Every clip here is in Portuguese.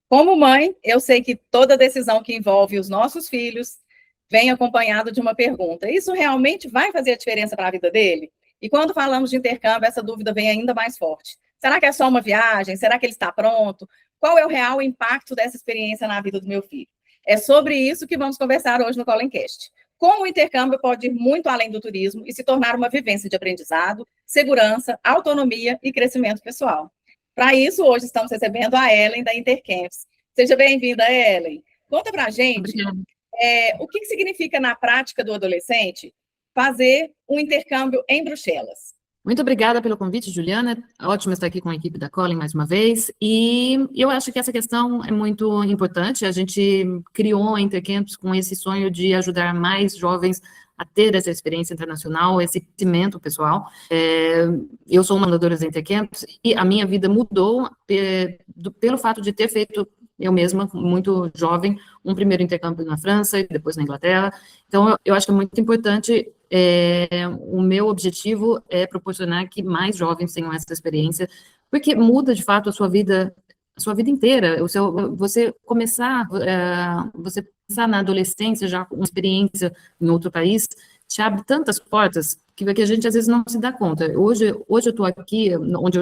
Como mãe, eu sei que toda decisão que envolve os nossos filhos vem acompanhado de uma pergunta: isso realmente vai fazer a diferença para a vida dele? E quando falamos de intercâmbio, essa dúvida vem ainda mais forte. Será que é só uma viagem? Será que ele está pronto? Qual é o real impacto dessa experiência na vida do meu filho? É sobre isso que vamos conversar hoje no Collencast. Como o intercâmbio pode ir muito além do turismo e se tornar uma vivência de aprendizado, segurança, autonomia e crescimento pessoal. Para isso, hoje estamos recebendo a Ellen da Intercamps. Seja bem-vinda, Ellen. Conta para a gente o que significa na prática do adolescente fazer um intercâmbio em Bruxelas. Muito obrigada pelo convite, Juliana. Ótimo estar aqui com a equipe da Colin mais uma vez. E eu acho que essa questão é muito importante. A gente criou a Intercamps com esse sonho de ajudar mais jovens a ter essa experiência internacional, esse crescimento pessoal. Eu sou uma fundadora da Intercamps e a minha vida mudou pelo fato de ter feito eu mesma, muito jovem, um primeiro intercâmbio na França e depois na Inglaterra. Então, eu acho que é muito importante, o meu objetivo é proporcionar que mais jovens tenham essa experiência, porque muda, de fato, a sua vida inteira. Você começar na adolescência já com experiência em outro país, te abre tantas portas que a gente às vezes não se dá conta. Hoje eu estou aqui, onde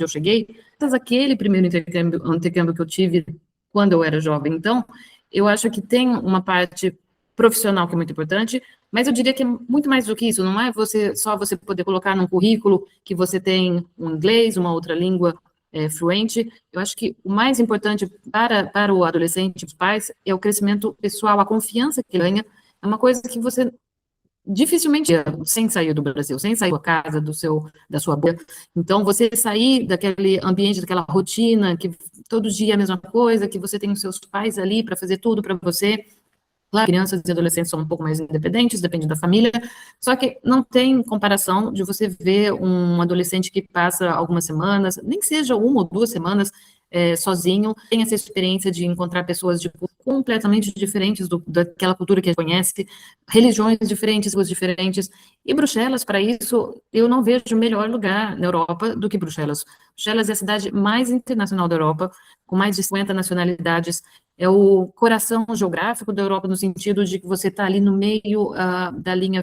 eu cheguei, mas aquele primeiro intercâmbio que eu tive quando eu era jovem. Então, eu acho que tem uma parte profissional que é muito importante, mas eu diria que é muito mais do que isso, não é só você poder colocar num currículo que você tem um inglês, uma outra língua fluente. Eu acho que o mais importante para o adolescente, os pais, é o crescimento pessoal, a confiança que ganha, é uma coisa que você dificilmente, sem sair do Brasil, sem sair da casa, da sua bolha. Então, você sair daquele ambiente, daquela rotina, que todo dia é a mesma coisa, que você tem os seus pais ali para fazer tudo para você. Claro, crianças e adolescentes são um pouco mais independentes, depende da família, só que não tem comparação de você ver um adolescente que passa algumas semanas, nem que seja 1 ou 2 semanas, sozinho, tem essa experiência de encontrar pessoas completamente diferentes daquela cultura que ele conhece, religiões diferentes, línguas diferentes, e Bruxelas, para isso, eu não vejo melhor lugar na Europa do que Bruxelas. Bruxelas é a cidade mais internacional da Europa, com mais de 50 nacionalidades, é o coração geográfico da Europa, no sentido de que você está ali no meio da linha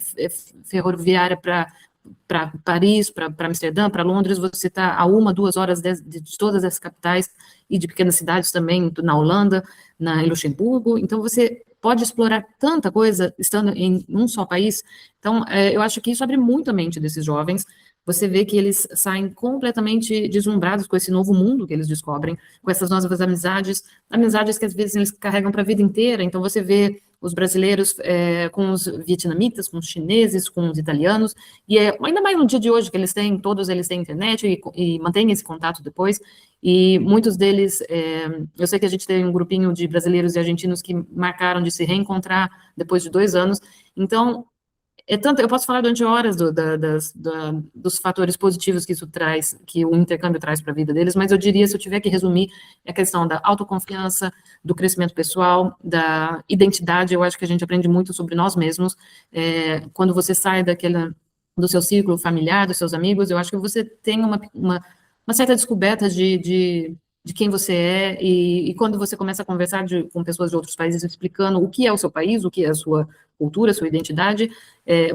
ferroviária para Paris, para Amsterdã, para Londres, você está a 1, 2 horas de todas as capitais e de pequenas cidades também, na Holanda, em Luxemburgo. Então, você pode explorar tanta coisa estando em um só país. Então, eu acho que isso abre muito a mente desses jovens. Você vê que eles saem completamente deslumbrados com esse novo mundo que eles descobrem, com essas novas amizades que às vezes eles carregam para a vida inteira. Então, você vê os brasileiros com os vietnamitas, com os chineses, com os italianos, e ainda mais no dia de hoje, que todos eles têm internet e mantêm esse contato depois, e muitos deles, eu sei que a gente tem um grupinho de brasileiros e argentinos que marcaram de se reencontrar depois de 2 anos, então, eu posso falar durante horas dos fatores positivos que isso traz, que o intercâmbio traz para a vida deles, mas eu diria, se eu tiver que resumir, é a questão da autoconfiança, do crescimento pessoal, da identidade. Eu acho que a gente aprende muito sobre nós mesmos, quando você sai do seu círculo familiar, dos seus amigos, eu acho que você tem uma certa descoberta de quem você é, e quando você começa a conversar com pessoas de outros países, explicando o que é o seu país, o que é a sua cultura, a sua identidade,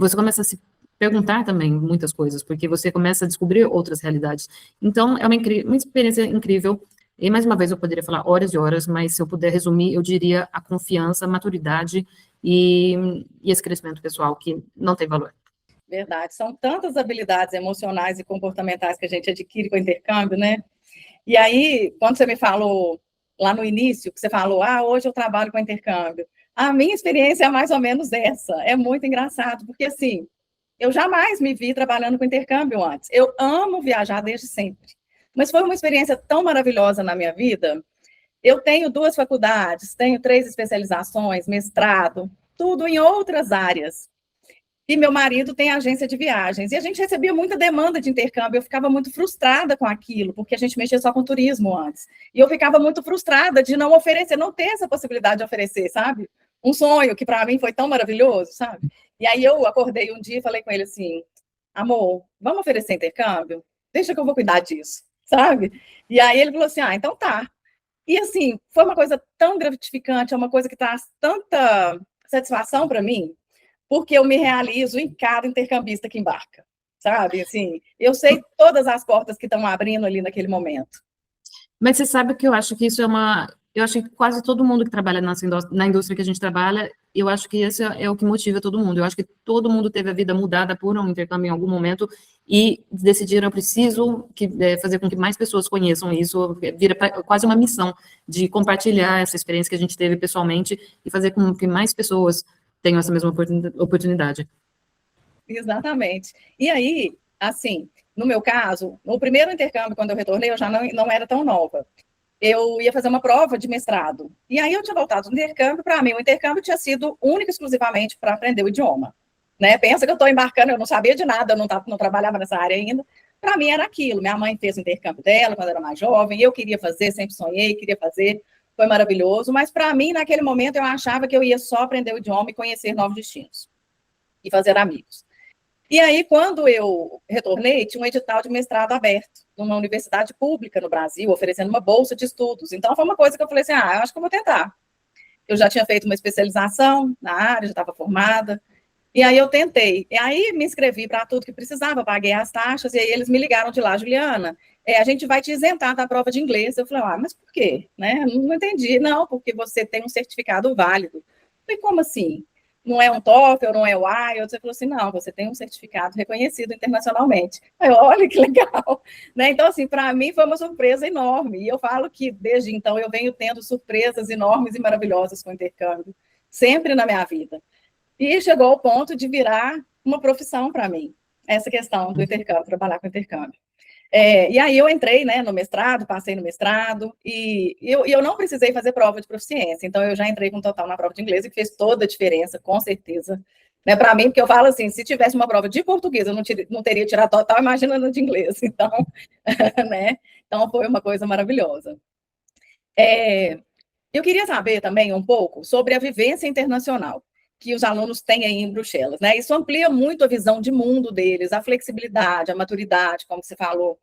você começa a se perguntar também muitas coisas, porque você começa a descobrir outras realidades. Então, é uma experiência incrível, e mais uma vez eu poderia falar horas e horas, mas se eu puder resumir, eu diria a confiança, a maturidade e esse crescimento pessoal que não tem valor. Verdade, são tantas habilidades emocionais e comportamentais que a gente adquire com o intercâmbio, né? E aí, quando você me falou lá no início, que você falou, hoje eu trabalho com intercâmbio, a minha experiência é mais ou menos essa. É muito engraçado, porque assim, eu jamais me vi trabalhando com intercâmbio antes. Eu amo viajar desde sempre, mas foi uma experiência tão maravilhosa na minha vida. Eu tenho 2 faculdades, tenho 3 especializações, mestrado, tudo em outras áreas. E meu marido tem agência de viagens. E a gente recebia muita demanda de intercâmbio. Eu ficava muito frustrada com aquilo, porque a gente mexia só com turismo antes. E eu ficava muito frustrada de não oferecer, não ter essa possibilidade de oferecer, sabe? Um sonho que para mim foi tão maravilhoso, sabe? E aí eu acordei um dia e falei com ele assim, amor, vamos oferecer intercâmbio? Deixa que eu vou cuidar disso, sabe? E aí ele falou assim, então tá. E, assim, foi uma coisa tão gratificante, é uma coisa que traz tanta satisfação para mim, porque eu me realizo em cada intercambista que embarca, sabe? Assim, eu sei todas as portas que estão abrindo ali naquele momento. Mas você sabe que eu acho que isso é uma... Eu acho que quase todo mundo que trabalha na indústria que a gente trabalha, eu acho que esse é o que motiva todo mundo. Eu acho que todo mundo teve a vida mudada por um intercâmbio em algum momento e decidiram, eu preciso fazer com que mais pessoas conheçam isso, vira quase uma missão de compartilhar essa experiência que a gente teve pessoalmente e fazer com que mais pessoas tenham essa mesma oportunidade. Exatamente. E aí, assim, no meu caso, no primeiro intercâmbio, quando eu retornei, eu já não era tão nova. Eu ia fazer uma prova de mestrado. E aí eu tinha voltado do intercâmbio, para mim o intercâmbio tinha sido único e exclusivamente para aprender o idioma. Né? Pensa que eu estou embarcando, eu não sabia de nada, eu não trabalhava nessa área ainda. Para mim era aquilo. Minha mãe fez o intercâmbio dela quando era mais jovem, eu queria fazer, sempre sonhei, queria fazer, foi maravilhoso. Mas para mim, naquele momento, eu achava que eu ia só aprender o idioma e conhecer novos destinos e fazer amigos. E aí, quando eu retornei, tinha um edital de mestrado aberto numa universidade pública no Brasil, oferecendo uma bolsa de estudos. Então, foi uma coisa que eu falei assim, eu acho que eu vou tentar. Eu já tinha feito uma especialização na área, já estava formada, e aí eu tentei. E aí me inscrevi para tudo que precisava, paguei as taxas, e aí eles me ligaram de lá, Juliana, a gente vai te isentar da prova de inglês. Eu falei, mas por quê? Né? Não entendi. Não, porque você tem um certificado válido. Eu falei, como assim? Não é um TOEFL, não é o IELTS? Você falou assim, não, você tem um certificado reconhecido internacionalmente. Eu, olha que legal. Né? Então, assim, para mim foi uma surpresa enorme. E eu falo que, desde então, eu venho tendo surpresas enormes e maravilhosas com o intercâmbio, sempre na minha vida. E chegou ao ponto de virar uma profissão para mim, essa questão do intercâmbio, trabalhar com intercâmbio. E aí eu entrei, né, no mestrado, passei no mestrado, e eu não precisei fazer prova de proficiência, então eu já entrei com total na prova de inglês, e que fez toda a diferença, com certeza, né, para mim, porque eu falo assim, se tivesse uma prova de português, eu não teria tirado total, imagina no de inglês, então, né, então foi uma coisa maravilhosa. Eu queria saber também um pouco sobre a vivência internacional que os alunos têm aí em Bruxelas, né? Isso amplia muito a visão de mundo deles, a flexibilidade, a maturidade, como você falou.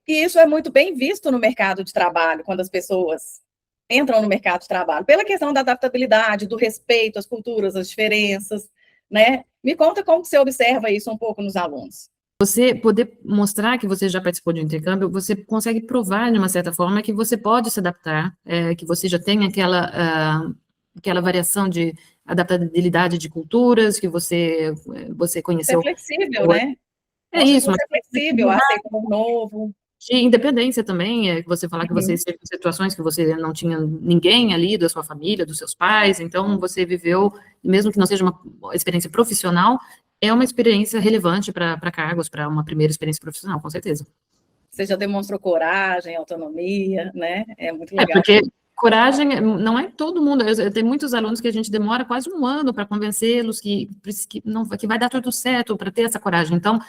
E isso é muito bem visto no mercado de trabalho, quando as pessoas entram no mercado de trabalho, pela questão da adaptabilidade, do respeito às culturas, às diferenças, né? Me conta como você observa isso um pouco nos alunos. Você poder mostrar que você já participou de um intercâmbio, você consegue provar, de uma certa forma, que você pode se adaptar, que você já tem aquela variação de adaptabilidade de culturas, que você conheceu. Você é flexível, né? É isso, você é flexível, aceita o novo. De independência também, que você falar que você esteve em situações que você não tinha ninguém ali da sua família, dos seus pais, então você viveu, mesmo que não seja uma experiência profissional, é uma experiência relevante para cargos, para uma primeira experiência profissional, com certeza. Você já demonstrou coragem, autonomia, né? É muito legal. Porque coragem não é todo mundo. Eu tenho muitos alunos que a gente demora quase um ano para convencê-los que vai dar tudo certo, para ter essa coragem. Então,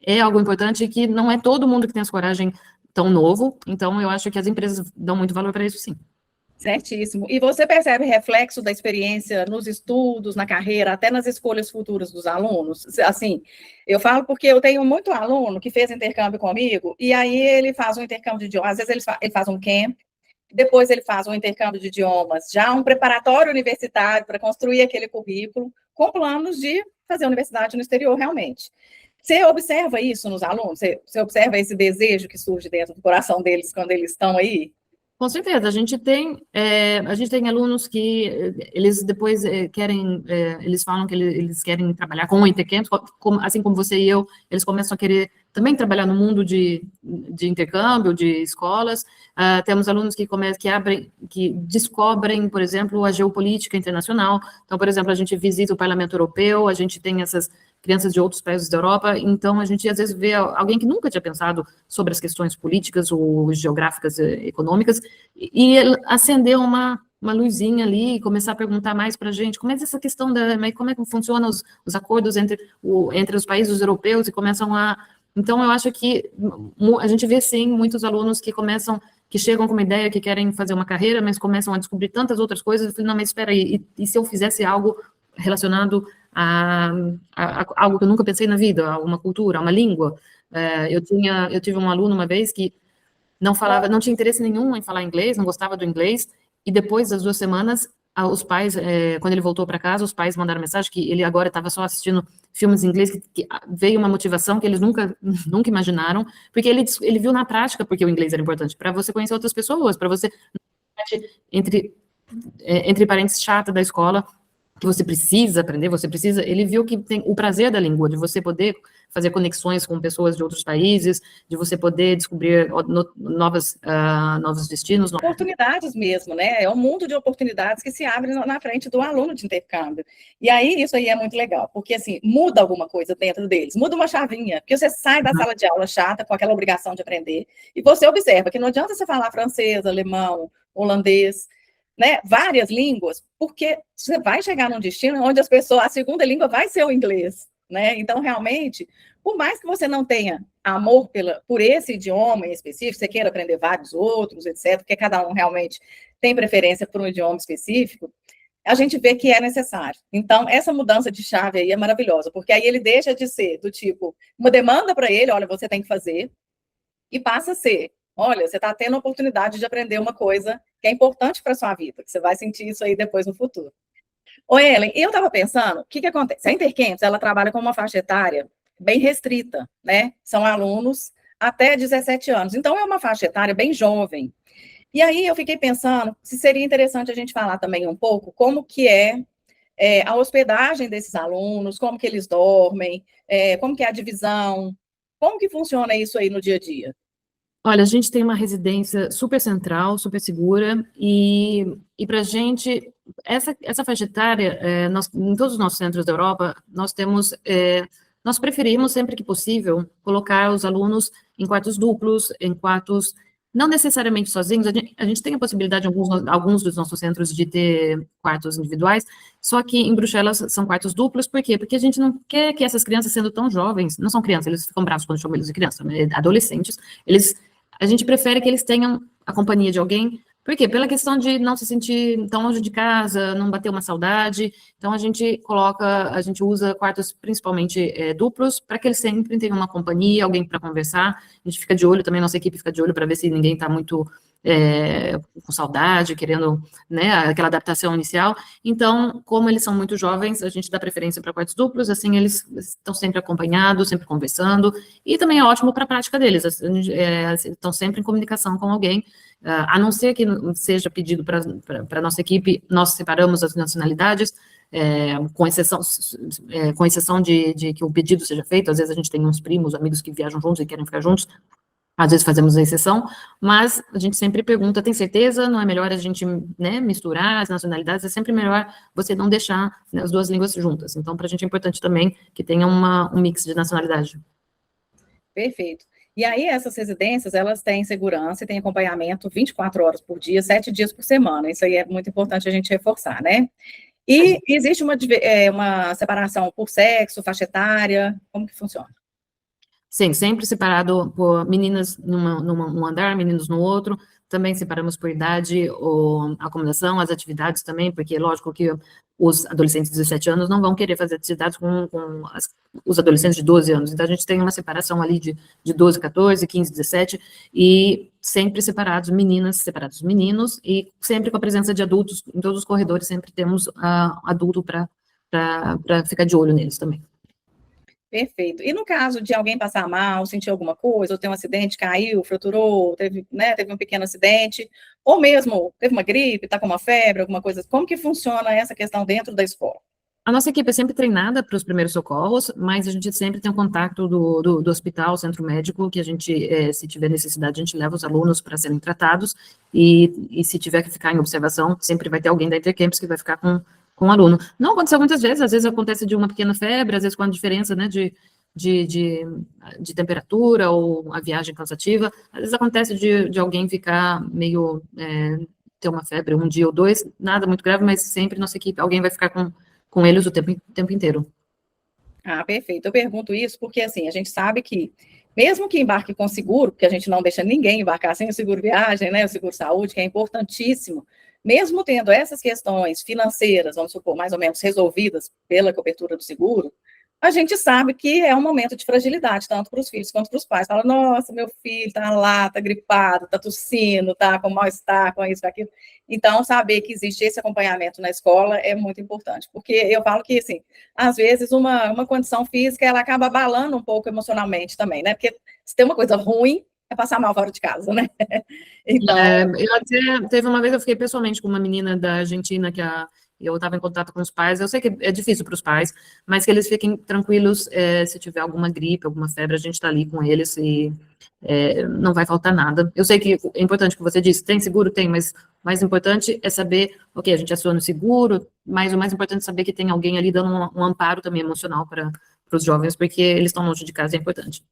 é algo importante que não é todo mundo que tem essa coragem tão novo. Então, eu acho que as empresas dão muito valor para isso, sim. Certíssimo. E você percebe reflexo da experiência nos estudos, na carreira, até nas escolhas futuras dos alunos? Assim, eu falo porque eu tenho muito aluno que fez intercâmbio comigo, e aí ele faz um intercâmbio de idiomas, às vezes ele faz um camp, depois ele faz um intercâmbio de idiomas, já um preparatório universitário para construir aquele currículo, com planos de fazer universidade no exterior realmente. Você observa isso nos alunos? Você observa esse desejo que surge dentro do coração deles quando eles estão aí? Com certeza, a gente tem alunos que eles depois eles falam que eles querem trabalhar com o intercâmbio, assim como você e eu, eles começam a querer também trabalhar no mundo de intercâmbio, de escolas. Temos alunos que descobrem, por exemplo, a geopolítica internacional. Então, por exemplo, a gente visita o Parlamento Europeu, a gente tem essas crianças de outros países da Europa, então a gente às vezes vê alguém que nunca tinha pensado sobre as questões políticas ou geográficas, econômicas, e acender uma luzinha ali e começar a perguntar mais para a gente, como é essa questão como é que funcionam os acordos entre os países europeus, e começam a... Então, eu acho que a gente vê, sim, muitos alunos que chegam com uma ideia, que querem fazer uma carreira, mas começam a descobrir tantas outras coisas. Eu falei, não, mas espera aí, e se eu fizesse algo relacionado a algo que eu nunca pensei na vida, a uma cultura, a uma língua? Eu tive um aluno uma vez que não falava, não tinha interesse nenhum em falar inglês, não gostava do inglês, e depois das 2 semanas, os pais, quando ele voltou para casa, os pais mandaram mensagem que ele agora estava só assistindo filmes em inglês, que veio uma motivação que eles nunca imaginaram, porque ele viu na prática porque o inglês era importante, para você conhecer outras pessoas, para você, entre parentes, chata da escola, que você precisa aprender, ele viu que tem o prazer da língua, de você poder fazer conexões com pessoas de outros países, de você poder descobrir novos destinos. Oportunidades mesmo, né? É um mundo de oportunidades que se abre na frente do aluno de intercâmbio. E aí, isso aí é muito legal, porque, assim, muda alguma coisa dentro deles, muda uma chavinha, porque você sai da sala de aula chata, com aquela obrigação de aprender, e você observa que não adianta você falar francês, alemão, holandês, né, várias línguas, porque você vai chegar num destino onde a segunda língua vai ser o inglês, né? Então, realmente, por mais que você não tenha amor por esse idioma em específico, você queira aprender vários outros, etc., porque cada um realmente tem preferência por um idioma específico, a gente vê que é necessário. Então, essa mudança de chave aí é maravilhosa, porque aí ele deixa de ser do tipo, uma demanda para ele, olha, você tem que fazer, e passa a ser, olha, você está tendo a oportunidade de aprender uma coisa que é importante para a sua vida, que você vai sentir isso aí depois no futuro. Ô, Ellen, eu estava pensando, o que acontece? A Intercampus, ela trabalha com uma faixa etária bem restrita, né? São alunos até 17 anos. Então, é uma faixa etária bem jovem. E aí, eu fiquei pensando se seria interessante a gente falar também um pouco como que é a hospedagem desses alunos, como que eles dormem, como que é a divisão, como que funciona isso aí no dia a dia? Olha, a gente tem uma residência super central, super segura, e para a gente, essa faixa etária, em todos os nossos centros da Europa, nós preferimos, sempre que possível, colocar os alunos em quartos duplos, em quartos, não necessariamente sozinhos, a gente tem a possibilidade, em alguns dos nossos centros, de ter quartos individuais, só que em Bruxelas são quartos duplos, por quê? Porque a gente não quer que essas crianças, sendo tão jovens, não são crianças, eles ficam bravos quando chamam eles de criança, né? Adolescentes, a gente prefere que eles tenham a companhia de alguém. Por quê? Pela questão de não se sentir tão longe de casa, não bater uma saudade. Então, a gente usa quartos principalmente duplos, para que eles sempre tenham uma companhia, alguém para conversar. A gente fica de olho também, nossa equipe fica de olho para ver se ninguém está muito com saudade, querendo, né, aquela adaptação inicial. Então, como eles são muito jovens, a gente dá preferência para quartos duplos, assim eles estão sempre acompanhados, sempre conversando, e também é ótimo para a prática deles, estão sempre em comunicação com alguém, a não ser que seja pedido para a nossa equipe, nós separamos as nacionalidades, com exceção de que o pedido seja feito. Às vezes a gente tem uns primos, amigos que viajam juntos e querem ficar juntos, às vezes fazemos a exceção, mas a gente sempre pergunta, tem certeza? Não é melhor a gente, né, misturar as nacionalidades? É sempre melhor você não deixar, né, as duas línguas juntas. Então, para a gente é importante também que tenha um mix de nacionalidade. Perfeito. E aí, essas residências, elas têm segurança e têm acompanhamento 24 horas por dia, 7 dias por semana. Isso aí é muito importante a gente reforçar, né? E existe uma separação por sexo, faixa etária, como que funciona? Sim, sempre separado por meninas num andar, meninos no outro, também separamos por idade, a acomodação, as atividades também, porque lógico que os adolescentes de 17 anos não vão querer fazer atividades com os adolescentes de 12 anos, então a gente tem uma separação ali de 12, 14, 15, 17, e sempre separados meninas, separados meninos, e sempre com a presença de adultos, em todos os corredores sempre temos adulto para ficar de olho neles também. Perfeito. E no caso de alguém passar mal, sentir alguma coisa, ou ter um acidente, caiu, fraturou, teve um pequeno acidente, ou mesmo teve uma gripe, está com uma febre, alguma coisa, como que funciona essa questão dentro da escola? A nossa equipe é sempre treinada para os primeiros socorros, mas a gente sempre tem um contato do hospital, centro médico, que a gente, se tiver necessidade, a gente leva os alunos para serem tratados, e se tiver que ficar em observação, sempre vai ter alguém da Intercampus que vai ficar com o aluno. Não aconteceu muitas vezes, às vezes acontece de uma pequena febre, às vezes com a diferença, né, de temperatura ou a viagem cansativa, às vezes acontece de alguém ficar meio, ter uma febre um dia ou dois, nada muito grave, mas sempre nossa equipe, alguém vai ficar com eles o tempo inteiro. Ah, perfeito. Eu pergunto isso porque, assim, a gente sabe que, mesmo que embarque com seguro, porque a gente não deixa ninguém embarcar sem o seguro viagem, né, o seguro saúde, que é importantíssimo, mesmo tendo essas questões financeiras, vamos supor, mais ou menos resolvidas pela cobertura do seguro, a gente sabe que é um momento de fragilidade, tanto para os filhos quanto para os pais. Fala, nossa, meu filho está lá, está gripado, está tossindo, está com mal-estar, com isso, com aquilo. Então, saber que existe esse acompanhamento na escola é muito importante, porque eu falo que, assim, às vezes uma condição física, ela acaba abalando um pouco emocionalmente também, né? Porque se tem uma coisa ruim, é passar mal fora de casa, né? Então... eu até, teve uma vez eu fiquei pessoalmente com uma menina da Argentina eu estava em contato com os pais, eu sei que é difícil para os pais, mas que eles fiquem tranquilos, se tiver alguma gripe, alguma febre, a gente está ali com eles e não vai faltar nada. Eu sei que é importante o que você disse, tem seguro? Tem, mas o mais importante é saber, ok, a gente aciona o seguro, mas o mais importante é saber que tem alguém ali dando um amparo também emocional para os jovens, porque eles estão longe de casa, é importante.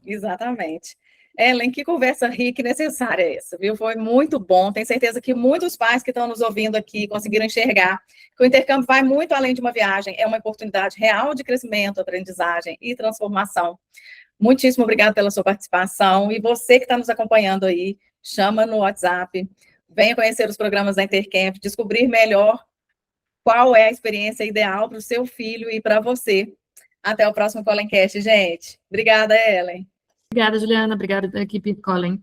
Exatamente. Ellen, que conversa rica e necessária essa, viu? Foi muito bom. Tenho certeza que muitos pais que estão nos ouvindo aqui conseguiram enxergar que o intercâmbio vai muito além de uma viagem, é uma oportunidade real de crescimento, aprendizagem e transformação. Muitíssimo obrigada pela sua participação. E você que está nos acompanhando aí, chama no WhatsApp, venha conhecer os programas da Intercamp, descobrir melhor qual é a experiência ideal para o seu filho e para você. Até o próximo Collencast, gente. Obrigada, Ellen. Obrigada, Juliana. Obrigada, equipe Collen.